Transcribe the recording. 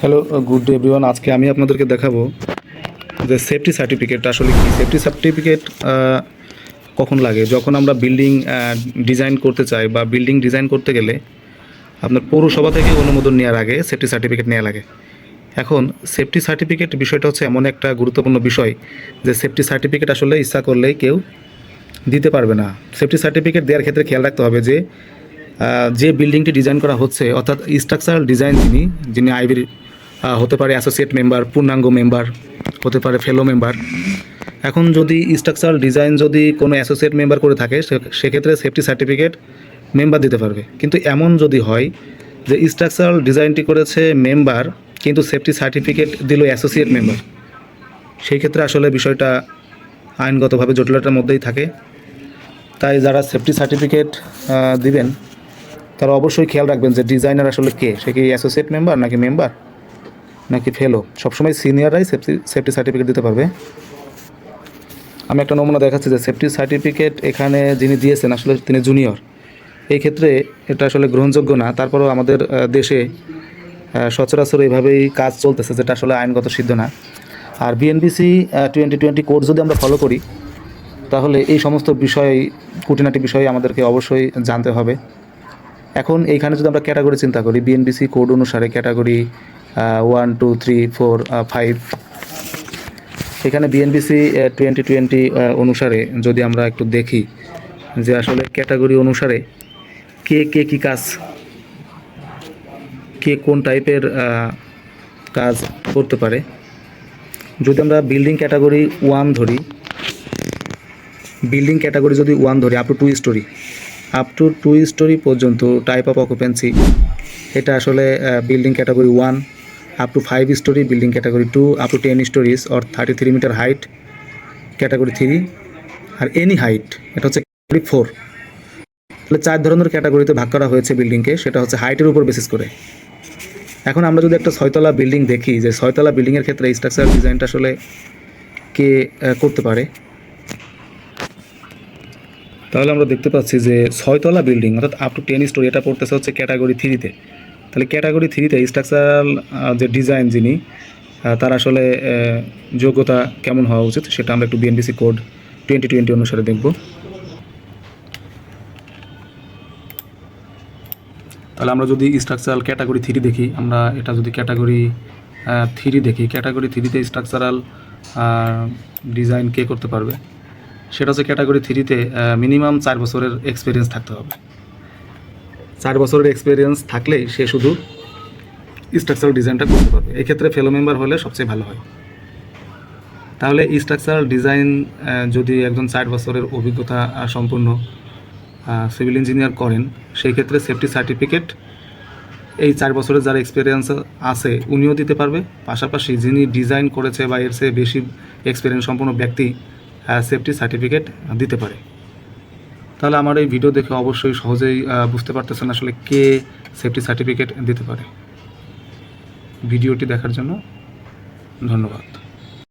Hello, good day everyone. আজকে আমি আপনাদেরকে দেখাবো যে সেফটি সার্টিফিকেট আসলে কি। সেফটি সার্টিফিকেট কখন লাগে? যখন আমরা বিল্ডিং ডিজাইন করতে চাই বা বিল্ডিং ডিজাইন করতে গেলে আপনার পৌরসভা থেকে অনুমোদন নেওয়ার আগে সেফটি সার্টিফিকেট নেওয়া লাগে। এখন সেফটি সার্টিফিকেট বিষয়টা হচ্ছে এমন একটা গুরুত্বপূর্ণ বিষয় যে সেফটি সার্টিফিকেট আসলে ইচ্ছা করলেই কেউ দিতে পারবে না। সেফটি সার্টিফিকেট দেওয়ার ক্ষেত্রে খেয়াল রাখতে হবে যে যে বিল্ডিংটি ডিজাইন করা হচ্ছে, অর্থাৎ স্ট্রাকচারাল ডিজাইন যিনি আইবির হতে পারে অ্যাসোসিয়েট মেম্বার, পূর্ণাঙ্গ মেম্বার, হতে পারে ফেলো মেম্বার। এখন যদি স্ট্রাকচারাল ডিজাইন যদি কোনো অ্যাসোসিয়েট মেম্বার করে থাকে সেক্ষেত্রে সেফটি সার্টিফিকেট মেম্বার দিতে পারবে। কিন্তু এমন যদি হয় যে স্ট্রাকচারাল ডিজাইনটি করেছে মেম্বার কিন্তু সেফটি সার্টিফিকেট দিল অ্যাসোসিয়েট মেম্বার, সেই ক্ষেত্রে আসলে বিষয়টা আইনগতভাবে জটিলতার মধ্যেই থাকে। তাই যারা সেফটি সার্টিফিকেট দিবেন তারা অবশ্যই খেয়াল রাখবেন যে ডিজাইনার আসলে কে, সে কি অ্যাসোসিয়েট মেম্বার নাকি মেম্বার নাকি ফেলো। সবসময় সিনিয়ররাই সেফটি সার্টিফিকেট দিতে পারবে। আমি একটা নমুনা দেখাচ্ছি যে সেফটি সার্টিফিকেট এখানে যিনি দিয়েছেন আসলে তিনি জুনিয়র। এই ক্ষেত্রে এটা আসলে গ্রহণযোগ্য না। তারপরেও আমাদের দেশে সচরাচর এইভাবেই কাজ চলতেছে, যেটা আসলে আইনগত সিদ্ধ না। আর বিএনবিসি 2020 কোড যদি আমরা ফলো করি তাহলে এই সমস্ত বিষয়, খুঁটিনাটি বিষয় আমাদেরকে অবশ্যই জানতে হবে। এখন এইখানে যদি আমরা ক্যাটাগরি চিন্তা করি, বিএনবিসি কোড অনুসারে ক্যাটাগরি 1, 2, 3, 4, 5, এখানে বিএনবিসি 2020 অনুসারে যদি আমরা একটু দেখি যে আসলে ক্যাটাগরি অনুসারে কে কে কী কাজ, কে কোন টাইপের কাজ করতে পারে। যদি আমরা বিল্ডিং ক্যাটাগরি 1 ধরি, বিল্ডিং ক্যাটাগরি যদি 1 ধরি আপ টু 2 স্টোরি পর্যন্ত টাইপ অফ অকুপেন্সি, এটা আসলে building category 1। Up to 5 storey building category 2, up to 10 storeys or 33 metre height category 3, আর এনি হাইট এটা হচ্ছে ক্যাটাগরি 4। তাহলে 4 ধরনের ক্যাটাগরিতে ভাগ করা হয়েছে বিল্ডিংকে, সেটা হচ্ছে হাইটের উপর বেসিস করে। এখন আমরা যদি একটা 6তলা বিল্ডিং দেখি, যে 6তলা বিল্ডিংয়ের ক্ষেত্রে স্ট্রাকচারাল ডিজাইনটা আসলে কে করতে পারে, তাহলে আমরা দেখতে পাচ্ছি যে 6তলা বিল্ডিং অর্থাৎ আপ টু 10 স্টোরি এটা পড়তেছে হচ্ছে ক্যাটাগরি 3-তে। তাহলে ক্যাটাগরি 3-তে স্ট্রাকচারাল যে ডিজাইন যিনি, তার আসলে যোগ্যতা কেমন হওয়া উচিত সেটা আমরা একটু বিএনবিসি কোড 2020 অনুসারে দেখব। তাহলে আমরা যদি স্ট্রাকচারাল ক্যাটাগরি 3 দেখি, আমরা এটা যদি ক্যাটাগরি 3 দেখি, ক্যাটাগরি 3-তে স্ট্রাকচারাল ডিজাইন কে করতে পারবে, সেটা হচ্ছে ক্যাটাগরি 3-তে মিনিমাম 4 বছরের এক্সপিরিয়েন্স থাকতে হবে। 4 বছরের এক্সপিরিয়েন্স থাকলেই সে শুধু স্ট্রাকচারাল ডিজাইনটা করতে পারবে। এক্ষেত্রে ফেলো মেম্বার হলে সবচেয়ে ভালো হয়। তাহলে স্ট্রাকচারাল ডিজাইন যদি একজন 4 বছরের অভিজ্ঞতা সম্পন্ন সিভিল ইঞ্জিনিয়ার করেন, সেই ক্ষেত্রে সেফটি সার্টিফিকেট এই 4 বছরের যারা এক্সপিরিয়েন্স আছে উনিও দিতে পারবে। পাশাপাশি যিনি ডিজাইন করেছে বা এর চেয়ে বেশি এক্সপিরিয়েন্স সম্পন্ন ব্যক্তি সেফটি সার্টিফিকেট দিতে পারে। তাহলে আমার এই ভিডিও দেখে অবশ্যই সহজেই বুঝতে পারতেছেন আসলে কে সেফটি সার্টিফিকেট দিতে পারে। ভিডিওটি দেখার জন্য ধন্যবাদ।